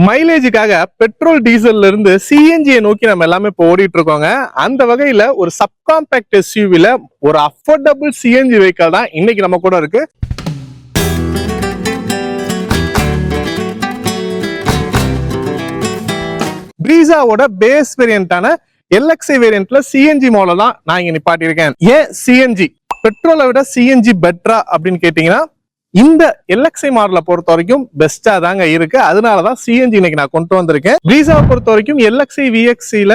மைலேஜுக்காக petrol டீசல்ல இருந்து சிஎன்ஜியை நோக்கி நம்ம எல்லாமே இப்போ ஓடிட்டு இருக்கோங்க. அந்த வகையில ஒரு சப்காம்பேக்ட் எஸ்யூவில ஒரு அஃபோர்டபுள் சிஎன்ஜி வெஹிக்கிள் தான் இன்னைக்கு நம்ம கூட இருக்கு. பிரீஸாவோட பேஸ் வேரியன்டான எல்எக்ஸ்ஐ வேரியன்ட்ல சிஎன்ஜி மாடல் தான் நான் இங்க நிப்பாட்டியிருக்கேன். ஏன் சிஎன்ஜி பெட்ரோலை விட சிஎன்ஜி பெட்டரா அப்படின்னு கேட்டீங்கன்னா, இந்த எல்எக்ஸ்ஐ மாடலை பொறுத்த வரைக்கும் பெஸ்டா தாங்க இருக்கு. அதனாலதான் சிஎன்ஜி இன்னைக்கு நான் கொண்டு வந்திருக்கேன். பிரீஸாவை பொறுத்த வரைக்கும் எல்எக்ஸ்ஐ விஎக்ஸ்ஐல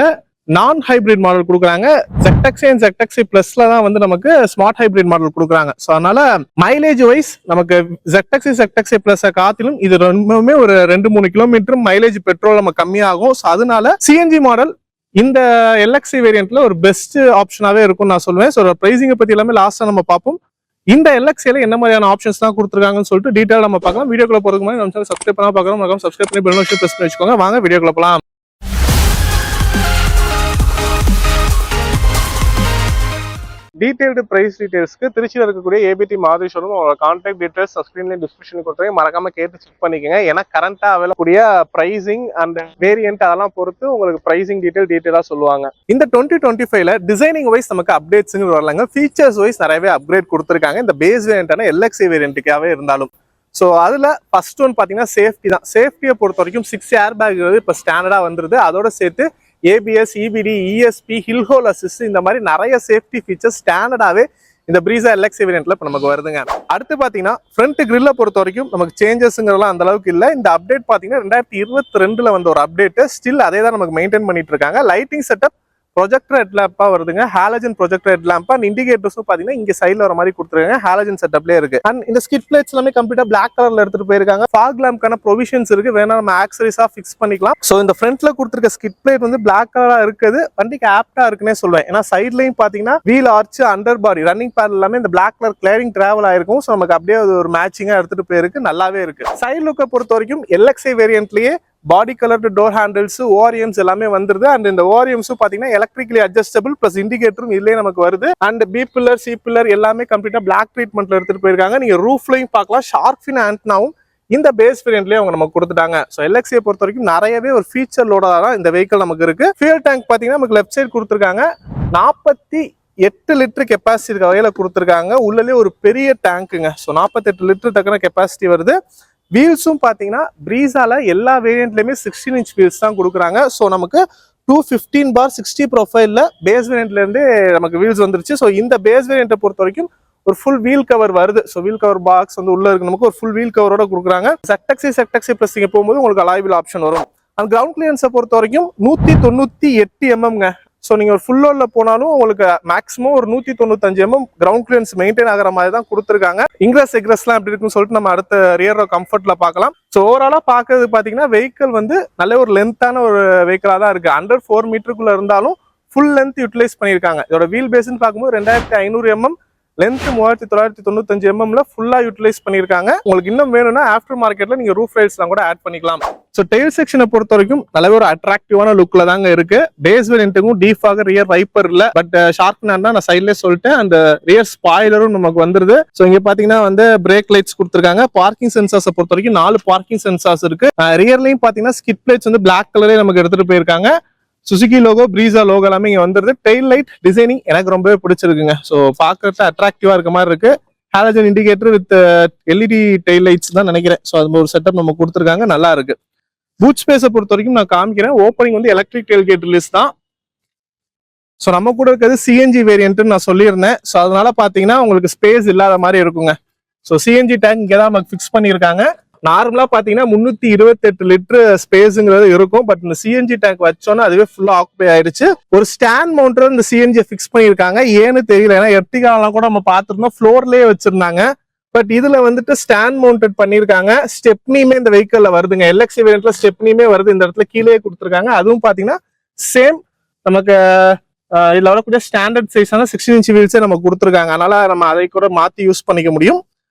நான் ஹைபிரிட் மாடல் கொடுக்குறாங்க. ZXi and ZXi Plusல தான் வந்து நமக்கு ஸ்மார்ட் ஹைபிரிட் மாடல் கொடுக்குறாங்க. ஸோ அதனால மைலேஜ் வைஸ் நமக்கு ZXi Plus காத்திலும் இது ரொம்பவுமே ஒரு 2-3 கிலோமீட்டர் மைலேஜ் பெட்ரோல் நம்ம கம்மியாகும். ஸோ அதனால சிஎன்ஜி மாடல் இந்த எல்எக்ஸ்ஐ வேரியன்ட்ல ஒரு பெஸ்ட் ஆப்ஷனாவே இருக்கும் நான் சொல்லுவேன். ஸோ பிரைசிங்கை பத்தி எல்லாமே லாஸ்டா நம்ம பார்ப்போம். இந்த எல்எக்ஸ்ஐல என்ன மாதிரியான ஆப்ஷன்ஸ் தான் கொடுத்துருக்காங்கன்னு சொல்லிட்டு டீடைல் நம்ம பார்க்கலாம். வீடியோக்குள்ள போறதுக்கு முன்னாடி நம்ம சப்ஸ்கிரைப் பண்ணா பார்க்கலாம். சப்ஸ்கிரைப் பண்ணி பெல் நோட்டிஃபிகேஷன் பிரஸ் பண்ணி வச்சுக்கோங்க. வாங்க வீடியோக்குள்ள போலாம். டீடைல்டு பிரைஸ் டீடைல்ஸ்க்கு திருச்சியில் இருக்கக்கூடிய ஏபிடி மாதிரி ஷோரூம் உங்களோட கான்டாக்ட் டீடைல்ஸ் ஸ்கிரீன்ல டிஸ்கிரிப்ஷன் கொடுத்துருங்க. மறக்காம கேட்டு செக் பண்ணிக்கோங்க. ஏன்னா கரண்டா அவைலக்கூடிய பிரைசிங் அண்ட் வேரியன்ட் அதெல்லாம் பொறுத்து உங்களுக்கு பிரைசிங் டீடைலா சொல்லுவாங்க. இந்த 2025ல டிசைனிங் வைஸ் நமக்கு அப்டேட்ஸ் வரலாங்க. ஃபீச்சர்ஸ் வைஸ் நிறையவே அப்கிரேட் கொடுத்துருக்காங்க. இந்த பேஸ் வேரியன்டான எல்எக்ஸ்ஐ வேரியன்ட்டுக்காகவே இருந்தாலும். ஸோ அதில் ஃபர்ஸ்ட் ஒன் பார்த்தீங்கன்னா சேஃப்டி தான். சேஃப்டியை பொறுத்த வரைக்கும் 6 ஏர் பேக் இப்போ ஸ்டாண்டர்டாக வந்துருது. அதோட சேர்த்து ABS, EBD, ESP, hill hold assist இந்த மாதிரி நிறைய சேஃப்டி ஃபீச்சர்ஸ் ஸ்டாண்டர்டாகவே இந்த பிரீஸா எல்எக்ஸ்ஐ வேரியன்ட்ல இப்போ நமக்கு வருதுங்க. அடுத்து பார்த்தீங்கன்னா ஃப்ரண்ட் கிரில்ல பொறுத்த வரைக்கும் நமக்கு சேஞ்சஸ்ங்கிறலாம் அந்த அளவுக்கு இல்லை. இந்த அப்டேட் பார்த்தீங்கன்னா 2022ல வந்த ஒரு அப்டேட் ஸ்டில் அதே தான் நமக்கு மெயின்டைன் பண்ணிட்டு இருக்காங்க. லைட்டிங் செட்டப் ப்ரொஜெக்டர் ஹெட் லேம்பா வருதுங்க. Halogen projector head lamp and இண்டிகேட்டர்ஸும் பாத்தீங்கன்னா இங்க சைட்ல வர மாதிரி கொடுத்துருக்காங்க. ஹாலஜன் செட்டப்லேயே இருக்கு. அண்ட் இந்த ஸ்கிட் பிளேட்ஸ் எல்லாமே கம்ப்ளீட்டா பிளாக் கலர்ல எடுத்துட்டு போயிருக்காங்க. ஃபாக் லேம்ப்கான ப்ரொவிஷன்ஸ் இருக்கு. வேணா நம்ம ஆக்சரிஸா ஃபிக்ஸ் பண்ணிக்கலாம். ஸோ இந்த ஃப்ரண்ட்ல கொடுத்துருக்க ஸ்கிட் பிளேட் வந்து பிளாக் கலரா இருக்குது. வண்டிக்கு ஆப்டா இருக்குன்னே சொல்லுவேன். ஏன்னா சைட்லையும் பாத்தீங்கன்னா வீல் ஆர்ச், அண்டர் பாடி, ரன்னிங் பேட் எல்லாமே இந்த பிளாக் கலர் கிளியரிங் டிராவல் ஆயிருக்கும். ஸோ நமக்கு அப்படியே ஒரு மேட்சிங்கா எடுத்துட்டு போயிருக்கு. நல்லாவே இருக்கு. சைட் லுக்கை பொறுத்த வரைக்கும் எல்எக்ஸ்ஐ வேரியன்ட்லயே பாடி கலர்டு டோர் ஹேண்டில்ஸ், ஓரியம்ஸ் எல்லாமே வந்துருது. அண்ட் இந்த ஓரியம்ஸும் பாத்தீங்கன்னா எலக்ட்ரிக்கலி அட்ஜஸ்டபிள் பிளஸ் இண்டிகேட்டரும் இதுலயே நமக்கு வருது. And B pillar, C pillar எல்லாமே கம்ப்ளீட்டா பிளாக் ட்ரீட்மெண்ட்ல எடுத்துட்டு போயிருக்காங்க. நீங்க ரூஃப்லையும் பார்க்கலாம். ஷார்க் ஃபின் ஆண்டனாவும் இந்த பேஸ் வேரியன்ட்லயே அவங்க நமக்கு கொடுத்துட்டாங்க. ஸோ எல்எக்ஸ்ஐ பொறுத்த வரைக்கும் நிறையவே ஒரு ஃபீச்சர் லோட தான் இந்த வெஹிக்கிள் நமக்கு இருக்கு. ஃபியூல் டேங்க் பாத்தீங்கன்னா நமக்கு லெஃப்ட் சைடு கொடுத்துருக்காங்க. 48 லிட்டர் கெப்பாசிட்டி இருக்க வகையில கொடுத்துருக்காங்க. உள்ளே ஒரு பெரிய டேங்க்குங்க. ஸோ 48 லிட்டர் தக்கன கெப்பாசிட்டி வருது. வீல்ஸும் பாத்தீங்கன்னா பிரீஸால எல்லா வேரியன்ட்லயுமே 16 இன்ச் வீல்ஸ் தான் கொடுக்குறாங்க. ஸோ நமக்கு 215/60 ப்ரொஃபைல்ல பேஸ் வேரியன்ட்ல இருந்து நமக்கு வீல்ஸ் வந்துருச்சு. ஸோ இந்த பேஸ் வேரியன்ட்டை பொறுத்த வரைக்கும் ஒரு ஃபுல் வீல் கவர் வருது. ஸோ வீல் கவர் பாக்ஸ் வந்து உள்ள இருக்கு. நமக்கு ஒரு ஃபுல் வீல் கவரோட கொடுக்குறாங்க. ZXi Plus இங்க போகும்போது உங்களுக்கு அலாய் வீல் ஆப்ஷன் வரும். அந்த கிரவுண்ட் கிளியரன்ஸை பொறுத்த வரைக்கும் 198 mm. ஸோ நீங்க ஒரு ஃபுல் லோட்ல போனாலும் உங்களுக்கு மேக்ஸிமம் ஒரு 195 mm கிரவுண்ட் கிளியரன்ஸ் மெயின்டைன் ஆகிற மாதிரி தான் கொடுத்துருக்காங்க. இங்கிரஸ் எக்ரஸ்லாம் எப்படி இருக்குன்னு சொல்லிட்டு நம்ம அடுத்த ரியர் கம்ஃபர்ட்ல பார்க்கலாம். ஸோ ஓவராலா பார்க்கறது பாத்தீங்கன்னா வெஹிக்கிள் வந்து நல்ல ஒரு லென்த்தான ஒரு வெஹிக்கிளா தான் இருக்கு. அண்டர் 4 மீட்டருக்குள்ள இருந்தாலும் ஃபுல் லென்த் யூட்டிலைஸ் பண்ணியிருக்காங்க. இதோட வீல் பேஸ்ன்னு பார்க்கும்போது 2500 mm, லென்த் 3995 mm ஃபுல்லா யூட்டிலைஸ் பண்ணியிருக்காங்க. உங்களுக்கு இன்னும் வேணும்னா ஆஃப்டர் மார்க்கெட்ல நீங்க ரூஃப் ரைட்ஸ்லாம் கூட ஆட் பண்ணிக்கலாம். ஸோ டெயில் செக்ஷனை பொறுத்த வரைக்கும் நல்லவே ஒரு அட்ராக்டிவான லுக்ல தாங்க இருக்கு. பேஸ் வேரியன்ட்டுக்கும் டீஃபாக ரியர் வைப்பர் இல்ல, பட் ஷார்ப் நான் சைட்லேயே சொல்லிட்டேன். அந்த ரியர் ஸ்பாயிலரும் நமக்கு வந்துருது. ஸோ இங்க பாத்தீங்கன்னா வந்து பிரேக் லைட்ஸ் கொடுத்துருக்காங்க. பார்க்கிங் சென்சார்ஸை பொறுத்த வரைக்கும் 4 பார்க்கிங் சென்சார்ஸ் இருக்கு. ரியர்லையும் பாத்தீங்கன்னா ஸ்கிட் பிளேட்ஸ் வந்து பிளாக் கலரே நமக்கு எடுத்துட்டு போயிருக்காங்க. சுசுகி லோகோ, பிரீஸா லோகோ எல்லாமே இங்க வந்துருது. டெயில் லைட் டிசைனிங் எனக்கு ரொம்பவே பிடிச்சிருக்குங்க. ஸோ பார்க்கறது அட்ராக்டிவா இருக்க மாதிரி இருக்கு. Halogen indicator with LED tail lights தான் நினைக்கிறேன். ஸோ அது ஒரு செட்டப் நம்ம கொடுத்துருக்காங்க. நல்லா இருக்கு. பூட் ஸ்பேஸை பொறுத்த வரைக்கும் நான் காமிக்கிறேன். ஓப்பனிங் வந்து எலக்ட்ரிக் டெயில் கேட் ரிலீஸ் தான். ஸோ நம்ம கூட இருக்கிறது சிஎன்ஜி வேரியன்ட்னு நான் சொல்லியிருந்தேன். ஸோ அதனால பாத்தீங்கன்னா உங்களுக்கு ஸ்பேஸ் இல்லாத மாதிரி இருக்குங்க. ஸோ சிஎன்ஜி டேங்க் இங்கே தான் நமக்கு ஃபிக்ஸ் பண்ணியிருக்காங்க. நார்மலா பாத்தீங்கன்னா 328 லிட்டர் ஸ்பேஸ்ங்கிறது இருக்கும். பட் இந்த சிஎன்ஜி டேங்க் வச்சோன்னா அதுவே ஃபுல்லா ஆக்குபை ஆயிடுச்சு. ஒரு ஸ்டாண்ட் மவுண்டர் இந்த சிஎன்ஜி ஃபிக்ஸ் பண்ணியிருக்காங்க. ஏன்னு தெரியல. ஏன்னா எர்டிகாலாம் கூட நம்ம பார்த்துருந்தோம் ஃப்ளோர்லயே வச்சிருந்தாங்க. பட் இதுல வந்துட்டு ஸ்டாண்ட் மவுண்டட் பண்ணியிருக்காங்க. ஸ்டெப்னியுமே இந்த வெஹிக்கிள்ல வருதுங்க. எல்எக்ஸ்ஐ வேரியன்ட்ல ஸ்டெப்னியுமே வருது. இந்த இடத்துல கீழே கொடுத்துருக்காங்க. அதுவும் பாத்தீங்கன்னா சேம் நமக்கு இதுல வரக்கூடிய ஸ்டாண்டர்ட் சைஸான 16 இன்ச் வீல்ஸே நமக்கு கொடுத்துருக்காங்க. அதனால நம்ம அதை கூட மாத்தி யூஸ் பண்ணிக்க முடியும்.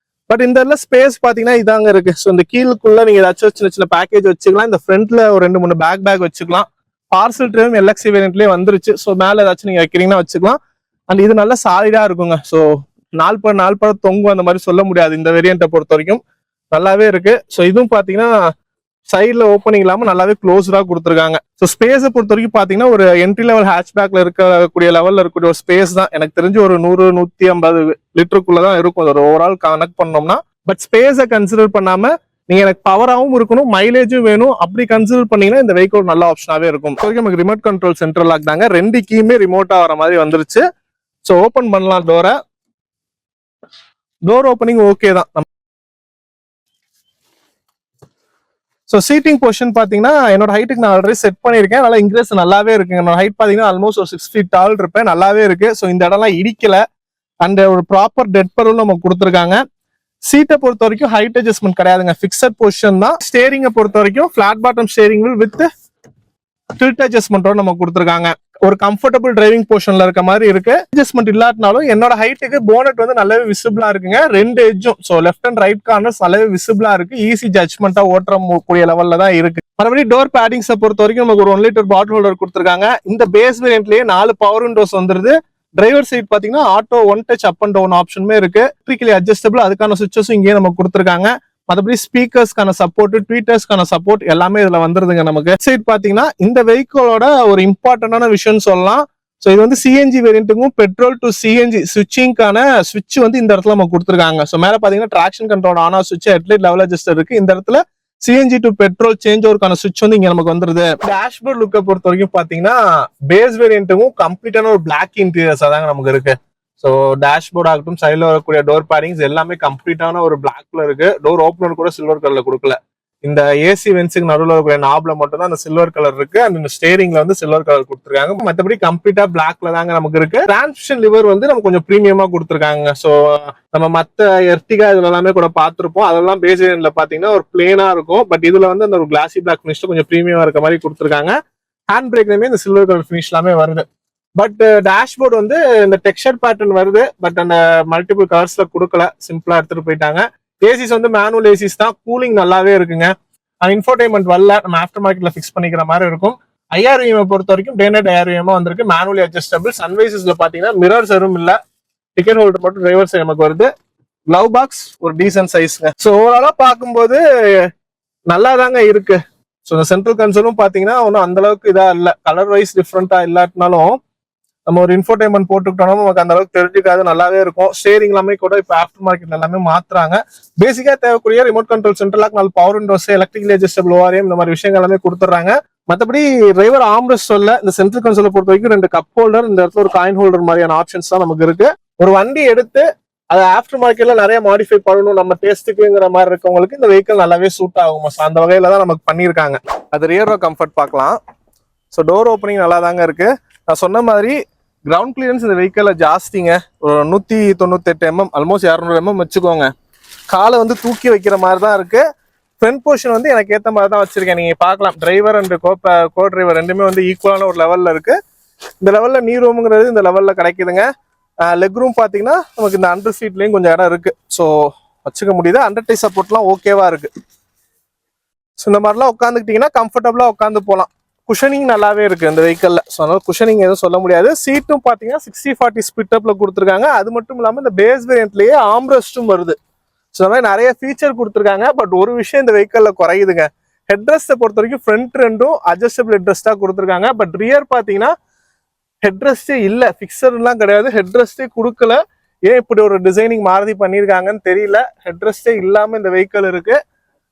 பட் இந்த இடத்துல ஸ்பேஸ் பாத்தீங்கன்னா இதாங்க இருக்கு. ஸோ இந்த கீழுக்குள்ள நீங்க ஏதாச்சும் சின்ன சின்ன பேக்கேஜ் வச்சுக்கலாம். இந்த ஃப்ரண்ட்ல ஒரு 2-3 பேக் வச்சுக்கலாம். பார்சல் ட்ரேவும் எல்எக்ஸ்ஐ வேரியன்ட்லயே வந்துருச்சு. ஸோ மேல ஏதாச்சும் நீங்க வைக்கிறீங்கன்னா வச்சுக்கலாம். அண்ட் இது நல்லா சாலிடா இருக்குங்க. ஸோ 4 தொங்கும் அந்த மாதிரி சொல்ல முடியாது. இந்த வேரியன்ட்டை பொறுத்த வரைக்கும் நல்லாவே இருக்கு. ஸோ இதுவும் பாத்தீங்கன்னா சைட்ல ஓப்பனிங் இல்லாம நல்லாவே க்ளோஸ்டா கொடுத்துருக்காங்க. ஸோ ஸ்பேஸை பொறுத்த வரைக்கும் பாத்தீங்கன்னா ஒரு என்ட்ரி லெவல் ஹேட்ச்பேக்ல இருக்கக்கூடிய லெவல்ல இருக்கக்கூடிய ஒரு ஸ்பேஸ் தான். எனக்கு தெரிஞ்சு ஒரு 100-150 லிட்டருக்குள்ளதான் இருக்கும் ஒரு ஓவரால் கனெக்ட் பண்ணோம்னா. பட் ஸ்பேஸை கன்சிடர் பண்ணாம நீங்க எனக்கு பவராகவும் இருக்கணும், மைலேஜும் வேணும், அப்படி கன்சிடர் பண்ணீங்கன்னா இந்த வெஹிக்கிள் நல்ல ஆப்ஷனாவே இருக்கும். நமக்கு ரிமோட் கண்ட்ரோல் சென்ட்ரல் லாக் தாங்க, 2 கீயுமே ரிமோட்டா வர மாதிரி வந்துருச்சு. ஸோ ஓப்பன் பண்ணலாம் டோரை. டோர் ஓப்பனிங் ஓகே தான். ஸோ சீட்டிங் பொசிஷன் பார்த்தீங்கன்னா என்னோட ஹைட்டுக்கு நான் ஆல்ரெடி செட் பண்ணியிருக்கேன், அதனால இன்க்ரீஸ் நல்லாவே இருக்குங்க. என்னோட ஹைட் பார்த்தீங்கன்னா ஆல்மோஸ்ட் ஒரு 6 feet டால் இருப்பேன், நல்லாவே இருக்கு. ஸோ இந்த இடம்லாம் இடிக்கல அண்ட் ஒரு ப்ராப்பர் டெட் பரலும் நமக்கு கொடுத்துருக்காங்க. சீட்டை பொறுத்த வரைக்கும் ஹைட் அட்ஜஸ்ட்மெண்ட் கிடையாதுங்க, ஃபிக்ஸட் பொசிஷன் தான். ஸ்டேரிங்கை பொறுத்த வரைக்கும் flat bottom steering wheel with tilt அட்ஜஸ்ட்மெண்ட்டோட நமக்கு கொடுத்துருக்காங்க. ஒரு கம்ஃபர்டபுள் டிரைவிங் பொசிஷன்ல இருக்க மாதிரி இருக்கு. அட்ஜஸ்ட்மெண்ட் இல்லாட்டினாலும் என்னோட ஹைட்டுக்கு போனட் வந்து நல்லாவே விசிபிளா இருக்குங்க, 2 எட்ஜும். So left and right corners நல்லாவே விசிபிளா இருக்கு, ஈஸி ஜட்ஜ்மெண்டா ஓட்டுற கூடிய லெவல்ல தான் இருக்கு. மறுபடியும் டோர் பேடிங்ஸை பொறுத்த வரைக்கும் நமக்கு ஒரு 1 liter பாட்டில் ஹோல்டர் கொடுத்துருக்காங்க. இந்த பேஸ் வேரியன்ட்லயே 4 பவர் விண்டோஸ் வந்துருது. டிரைவர் சைட் பாத்தீங்கன்னா auto 1 touch up and down ஆப்ஷனுமே இருக்கு. எலக்ட்ரிக்கலி அட்ஜஸ்டபிள், அதுக்கான சுவிட்சஸும் இங்கே நமக்கு கொடுத்துருக்காங்க. மற்றபடி ஸ்பீக்கர்ஸ்க்கான சப்போர்ட், ட்வீட்டர்ஸ்க்கான சப்போர்ட் எல்லாமே இதுல வந்துருதுங்க. நமக்கு சைட் பாத்தீங்கன்னா இந்த வெஹிக்கிளோட ஒரு இம்பார்ட்டன்டான விஷயம் சொல்லலாம். ஸோ இது வந்து சிஎன்ஜி வேரியன்ட்டுக்கும் பெட்ரோல் டு சிஎன்ஜி ஸ்விட்சிங்கான ஸ்விட்ச் வந்து இந்த இடத்துல நமக்கு கொடுத்துருக்காங்க. ஸோ மேல பாத்தீங்கன்னா ட்ராக்ஷன் கண்ட்ரோல் ஆன் ஆஃப் ஸ்விட்ச், ஹெட்லைட் லெவல் அட்ஜஸ்டர் இருக்கு. இந்த இடத்துல சிஎன்ஜி டு பெட்ரோல் சேஞ்ச் ஓவருக்கான ஸ்விட்ச் வந்து இங்க நமக்கு வந்துருது. டேஷ்போர்ட் லுக்கை பொறுத்த வரைக்கும் பாத்தீங்கன்னா பேஸ் வேரியன்ட்டுக்கும் கம்ப்ளீட்டான ஒரு பிளாக் இன்டீரியர்ஸ் தாங்க நமக்கு இருக்கு. ஸோ டேஷ்போர்ட் ஆகட்டும், சைடில் வரக்கூடிய டோர் பேடிங்ஸ் எல்லாமே கம்ப்ளீட்டான ஒரு பிளாக்ல இருக்கு. டோர் ஓப்பனர் கூட சில்வர் கலர்ல கொடுக்கல. இந்த ஏசி வென்ஸுக்கு நடுவில் இருக்கக்கூடிய நாப்ல மட்டும் தான் அந்த சில்வர் கலர் இருக்கு. அண்ட் இந்த ஸ்டேரிங்ல வந்து சில்வர் கலர் கொடுத்துருக்காங்க. மற்றபடி கம்ப்ளீட்டா பிளாக்ல தாங்க நமக்கு இருக்கு. டிரான்ஸ்மிஷன் லிவர் வந்து நம்ம கொஞ்சம் ப்ரீமியமா கொடுத்துருக்காங்க. ஸோ நம்ம மற்ற எர்டிகா இதுல எல்லாமே கூட பார்த்துருப்போம், அதெல்லாம் பேஸ் வேரியன்ட்ல பாத்தீங்கன்னா ஒரு பிளேனா இருக்கும். பட் இதுல வந்து அந்த ஒரு கிளாசி பிளாக் ஃபினிஷ் கொஞ்சம் ப்ரீமியமா இருக்க மாதிரி கொடுத்துருக்காங்க. ஹேண்ட் பிரேக்லயுமே இந்த சில்வர் கலர் ஃபினிஷ் எல்லாமே வருது. பட் டேஷ்போர்ட் வந்து இந்த டெக்ஸ்சர் பேட்டர்ன் வருது, பட் அந்த மல்டிபிள் கலர்ஸ்ல கொடுக்கல, சிம்பிளா எடுத்துட்டு போயிட்டாங்க. ஏசிஸ் வந்து மேனுவல் ஏசிஸ் தான், கூலிங் நல்லாவே இருக்குங்க. இன்ஃபோர்டைன்மெண்ட் வரல, நம்ம ஆஃப்டர் மார்க்கெட்ல ஃபிக்ஸ் பண்ணிக்கிற மாதிரி இருக்கும். ஐஆர்விஎம் பொறுத்த வரைக்கும் டே நைட் ஐஆர்விஎம் வந்திருக்கு, மேனுவலி அட்ஜஸ்டபிள். சன்வைசஸ்ல பாத்தீங்கன்னா மிரர்ஸ் எதுவும் இல்ல, டிக்கெட் ஹோல்டர் மட்டும் டிரைவர் சைடு நமக்கு வருது. கிளவ் பாக்ஸ் ஒரு டீசன்ட் சைஸ்ங்க. ஸோ ஓவராலா பார்க்கும்போது நல்லா தாங்க இருக்கு. ஸோ இந்த சென்ட்ரல் கன்சோலும் பாத்தீங்கன்னா ஒன்றும் அந்த அளவுக்கு இதா இல்லை, கலர் வைஸ் டிஃப்ரெண்டா இல்லாட்டினாலும் நம்ம ஒரு இன்ஃபோர்டைன்மெண்ட் போட்டுக்கிட்டோம்னா நமக்கு அந்த அளவுக்கு தெரிஞ்சுக்காது, நல்லாவே இருக்கும். ஸ்டேரிங் எல்லாமே கூட இப்போ ஆஃப்டர் மார்க்கெட் எல்லாமே மாத்துறாங்க. பேசிக்கா தேவைக்கூடிய remote control central lock, 4 power windows, electrically adjustable ORVM, இந்த மாதிரி விஷயங்கள் எல்லாமே கொடுத்துறாங்க. மற்றபடி டிரைவர் ஆம்ரெஸ்ட் சொல்ல இந்த சென்ட்ரல் கன்சோலை பொறுத்த வரைக்கும் 2 கப் ஹோல்டர், இந்த இடத்துல ஒரு காயின் ஹோல்டர் மாதிரியான ஆப்ஷன்ஸ் தான் நமக்கு இருக்கு. ஒரு வண்டி எடுத்து அதை ஆஃப்டர் மார்க்கெட்ல நிறைய மாடிஃபை பண்ணணும் நம்ம டேஸ்ட்டுக்குங்கிற மாதிரி இருக்கவங்களுக்கு இந்த வெஹிக்கிள் நல்லாவே சூட் ஆகும். அந்த வகையில தான் நமக்கு பண்ணியிருக்காங்க. அது ரியர் ரோ கம்ஃபர்ட் பார்க்கலாம். ஸோ டோர் ஓப்பனிங் நல்லா தாங்க இருக்கு. நான் சொன்ன மாதிரி கிரவுண்ட் கிளியரன்ஸ் இந்த வெஹிக்கிள்ல ஜாஸ்திங்க, ஒரு 198 mm, ஆல்மோஸ்ட் 200 mm வச்சுக்கோங்க. காலை வந்து தூக்கி வைக்கிற மாதிரி தான் இருக்கு. ஃப்ரண்ட் பொசிஷன் வந்து எனக்கு ஏற்ற மாதிரி தான் வச்சிருக்கேன், நீங்க பார்க்கலாம். டிரைவர் அண்ட் கோ டிரைவர் ரெண்டுமே வந்து ஈக்குவலான ஒரு லெவல்ல இருக்கு. இந்த லெவல்ல நீ ரூமுங்கிறது இந்த லெவல்ல கிடைக்குதுங்க. லெக் ரூம் பாத்தீங்கன்னா நமக்கு இந்த அண்டர் சீட்லயும் கொஞ்சம் இடம் இருக்கு, ஸோ வச்சுக்க முடியுது. அண்டர் டை சப்போர்ட்லாம் ஓகேவா இருக்கு. ஸோ இந்த மாதிரிலாம் உட்காந்துக்கிட்டீங்கன்னா கம்ஃபர்டபுளா உட்காந்து போகலாம். குஷனிங் நல்லாவே இருக்கு இந்த வெஹிக்கிள்ல, ஸோ அதனால குஷனிங் எதுவும் சொல்ல முடியாது. சீட்டும் பாத்தீங்கன்னா 60/40 ஸ்பிட் அப்ல கொடுத்துருக்காங்க. அது மட்டும் இல்லாம இந்த பேஸ் வேரியன்ட்லயே ஆம்ரெஸ்டும் வருது. ஸோ இந்த மாதிரி நிறைய ஃபீச்சர் கொடுத்துருக்காங்க. பட் ஒரு விஷயம் இந்த வெஹிக்கிள்ல குறையுதுங்க, ஹெட்ரெஸ்ட்டை பொறுத்த வரைக்கும் ஃப்ரண்ட் ரெண்டும் அட்ஜஸ்டபிள் ஹெட்ரெஸ்டா கொடுத்துருக்காங்க. பட் ரியர் பாத்தீங்கன்னா ஹெட்ரெஸ்டே இல்ல, ஃபிக்ஸர்லாம் கிடையாது, ஹெட்ரெஸ்டே கொடுக்கல. ஏன் இப்படி ஒரு டிசைனிங் மாறுதி பண்ணியிருக்காங்கன்னு தெரியல. ஹெட்ரெஸ்டே இல்லாம இந்த வெஹிக்கிள் இருக்கு.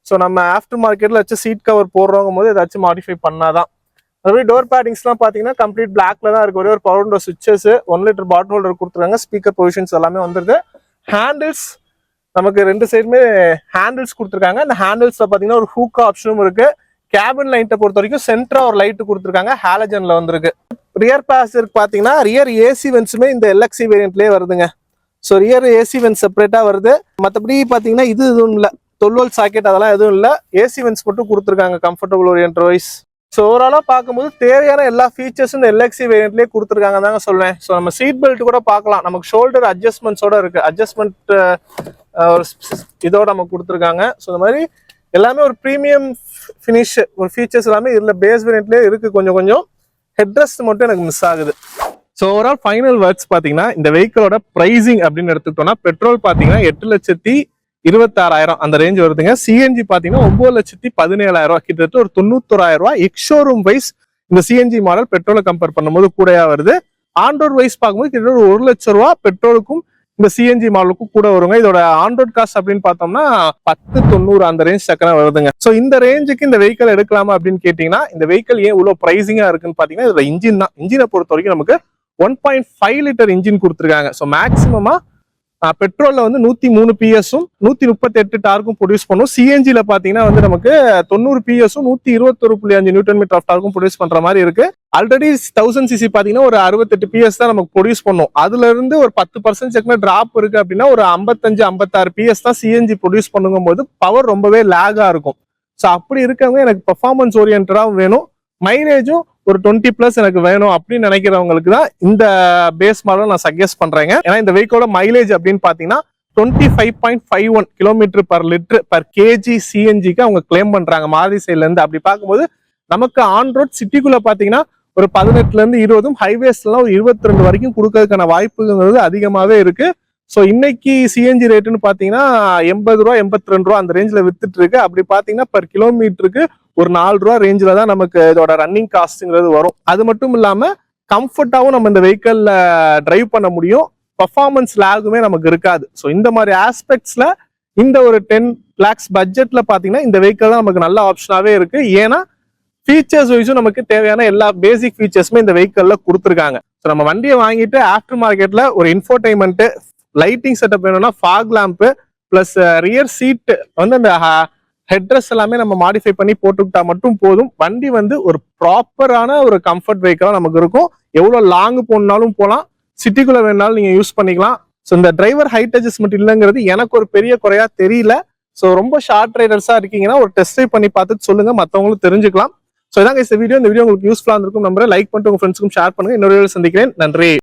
ஸோ நம்ம ஆஃப்டர் மார்க்கெட்ல வச்சு சீட் கவர் போடுறவங்க போது ஏதாச்சும் மாடிஃபை பண்ணாதான். அதுவே டோர் பேடிங்ஸ்லாம் பார்த்தீங்கன்னா கம்ப்ளீட் பிளாக்ல தான் இருக்கு. ஒரே ஒரு பவர் விண்டோ சுவிச்சஸ், 1 liter பாட்டில் ஹோல்டர் கொடுத்துருக்காங்க. ஸ்பீக்கர் பொசிஷன்ஸ் எல்லாமே வந்துருது. ஹேண்டில்ஸ் நமக்கு 2 சைடுமே ஹேண்டில்ஸ் கொடுத்துருக்காங்க. இந்த ஹேண்டில்ஸ்ல பார்த்தீங்கன்னா ஒரு ஹூக் ஆப்ஷனும் இருக்கு. கேபின் லைட்டை பொறுத்த வரைக்கும் சென்டரா ஒரு லைட் கொடுத்துருக்காங்க, ஹாலஜன்ல வந்திருக்கு. ரியர் பேசஞ்சருக்கு பார்த்தீங்கன்னா ரியர் ஏசி வென்ஸுமே இந்த எல்எக்ஸி வேரியன்ட்லேயே வருதுங்க. ஸோ ரியர் ஏசி வென்ஸ் செப்பரேட்டா வருது. மற்றபடி பார்த்தீங்கன்னா இது எதுவும் இல்லை, 12 volt சாக்கெட் அதெல்லாம் எதுவும் இல்லை. ஏசி வென்ஸ் மட்டும் கொடுத்துருக்காங்க கம்ஃபர்டபுள் ஓரியன்ட் வைஸ். ஸோ ஓவராலா பார்க்கும்போது தேவையான எல்லா ஃபீச்சர்ஸும் இந்த எல்எக்ஸி வேரியன்ட்லேயே கொடுத்துருக்காங்க தாங்க சொல்லுவேன். ஸோ நம்ம சீட் பெல்ட் கூட பார்க்கலாம், நமக்கு ஷோல்டர் அட்ஜஸ்ட்மெண்ட்ஸோட இருக்கு. அட்ஜஸ்ட்மெண்ட் ஒரு இதோட நமக்கு கொடுத்துருக்காங்க. ஸோ இந்த மாதிரி எல்லாமே ஒரு ப்ரீமியம் ஃபினிஷ், ஒரு ஃபீச்சர்ஸ் எல்லாமே இதில் பேஸ் வேரியன்ட்லேயே இருக்கு. கொஞ்சம் ஹெட்ரெஸ்ட் மட்டும் எனக்கு மிஸ் ஆகுது. ஸோ ஓவரால் ஃபைனல் வேர்ட்ஸ் பார்த்தீங்கன்னா இந்த வெஹிக்கிளோட ப்ரைசிங் அப்படின்னு எடுத்துக்கிட்டோம்னா பெட்ரோல் பார்த்தீங்கன்னா 26,000 அந்த ரேஞ்ச் வருதுங்க. சிஎன்ஜி பாத்தீங்கன்னா 9,17,000 கிட்டத்தட்ட ஒரு 91,000 எக்ஸ்ஷோரூம் வைஸ் இந்த சிஎன்ஜி மாடல் பெட்ரோலை கம்பேர் பண்ணும்போது கூடயா வருது. ஆன் ரோட் வைஸ் பார்க்கும்போது கிட்டத்தட்ட ஒரு 1,00,000 பெட்ரோலுக்கும் இந்த சிஎன்ஜி மாடலுக்கும் கூட வருங்க. இதோட ஆன் ரோட் காஸ்ட் அப்படின்னு பார்த்தோம்னா 10,90 அந்த ரேஞ்ச் சக்கரம் வருதுங்க. ஸோ இந்த ரேஞ்சுக்கு இந்த வெஹிக்கல் எடுக்கலாமா அப்படின்னு கேட்டீங்கன்னா, இந்த வெஹிக்கல் ஏன் இவ்வளவு பிரைசிங்கா இருக்குன்னு பாத்தீங்கன்னா இதோட இன்ஜின் தான். இன்ஜினை பொறுத்த வரைக்கும் நமக்கு 1.5 லிட்டர் இன்ஜின் கொடுத்துருக்காங்க. ஸோ மேக்சிமமா பெட்ரோல்ல வந்து 103 பிஎஸும் 138 டார்க்கும் ப்ரொடியூஸ் பண்ணும். சிஎன்ஜில பாத்தீங்கன்னா வந்து நமக்கு 90 பிஎஸும் 121.5 நியூட்டன் மீட்டர் ஆஃப் டார்க்கும் ப்ரொடியூஸ் பண்ற மாதிரி இருக்கு. ஆல்ரெடி 1000 சிசி பாத்தீங்கன்னா ஒரு 68 பிஎஸ் தான் நமக்கு ப்ரொடியூஸ் பண்ணும். அதுல இருந்து ஒரு 10% டிராப் இருக்கு அப்படின்னா ஒரு 55-56 பிஎஸ் தான் சிஎன்ஜி ப்ரொடியூஸ் பண்ணும் போது பவர் ரொம்பவே லேகா இருக்கும். ஸோ அப்படி இருக்கவங்க எனக்கு பெர்ஃபார்மன்ஸ் ஓரியன்டா வேணும், மைலேஜும் ஒரு 20+ எனக்கு வேணும் அப்படின்னு நினைக்கிறவங்களுக்கு தான் இந்த பேஸ் மாடல் நான் சஜஸ்ட் பண்றேங்க. ஏன்னா இந்த வெஹிக்கலோட மைலேஜ் அப்படின்னு பாத்தீங்கன்னா 25.51 kilometre per litre per KG சிஎன்ஜிக்கு அவங்க கிளைம் பண்றாங்க மாருதி சைட்ல இருந்து. அப்படி பார்க்கும்போது நமக்கு ஆன் ரோட் சிட்டிக்குள்ள பாத்தீங்கன்னா ஒரு 18ல இருந்து 20, ஹைவேஸ்ல ஒரு 22 வரைக்கும் கொடுக்கறதுக்கான வாய்ப்புங்கிறது அதிகமாவே இருக்கு. ஸோ இன்னைக்கு சிஎன்ஜி ரேட்டுன்னு பாத்தீங்கன்னா 80 ரூபா 82 ரூபா அந்த ரேஞ்சில் வித்துட்டு இருக்கு. அப்படி பாத்தீங்கன்னா பர் கிலோமீட்டருக்கு ஒரு 4 ரூபா ரேஞ்சில தான் நமக்கு இதோட ரன்னிங் காஸ்ட்ங்கிறது வரும். அது மட்டும் இல்லாம கம்ஃபர்ட்டாவும் நம்ம இந்த வெஹிக்கல்ல டிரைவ் பண்ண முடியும், பர்ஃபார்மன்ஸ் லேகுமே நமக்கு இருக்காது. ஸோ இந்த மாதிரி ஆஸ்பெக்ட்ஸ்ல இந்த ஒரு 10 lakhs பட்ஜெட்ல பாத்தீங்கன்னா இந்த வெஹிக்கல் தான் நமக்கு நல்ல ஆப்ஷனாவே இருக்கு. ஏன்னா ஃபீச்சர்ஸ் வைஸும் நமக்கு தேவையான எல்லா பேசிக் ஃபீச்சர்ஸுமே இந்த வெஹிக்கல்ல கொடுத்துருக்காங்க. ஸோ நம்ம வண்டியை வாங்கிட்டு ஆஃப்டர் மார்க்கெட்ல ஒரு இன்ஃபோடைன்மெண்ட், லைட்டிங் செட்டப் வேணும்னா fog lamp plus rear seat வந்து அந்த ஹெட்ரஸ் எல்லாமே நம்ம மாடிஃபை பண்ணி போட்டுக்கிட்டா மட்டும் போதும். வண்டி வந்து ஒரு ப்ராப்பரான ஒரு கம்ஃபர்ட் வெஹிக்கலா நமக்கு இருக்கும். எவ்வளவு லாங் போனாலும் போகலாம், சிட்டிக்குள்ள வேணாலும் நீங்க யூஸ் பண்ணிக்கலாம். ஸோ இந்த டிரைவர் ஹைட் அட்ஜஸ்ட்மெண்ட் இல்லைங்கிறது எனக்கு ஒரு பெரிய குறையா தெரியல. ஸோ ரொம்ப ஷார்ட் ரைடர்ஸா இருக்கீங்கன்னா ஒரு டெஸ்ட் ட்ரைவ் பண்ணி பார்த்துட்டு சொல்லுங்க, மற்றவங்களும் தெரிஞ்சுக்கலாம். ஸோ இதாங்க இந்த வீடியோ உங்களுக்கு யூஸ்ஃபுல்லா இருந்திருக்கும் நம்பரை லைக் பண்ணிட்டு உங்க ஃப்ரெண்ட்ஸுக்கும் ஷேர் பண்ணுங்க. இன்னொரு வீடியோ சந்திக்கிறேன். நன்றி.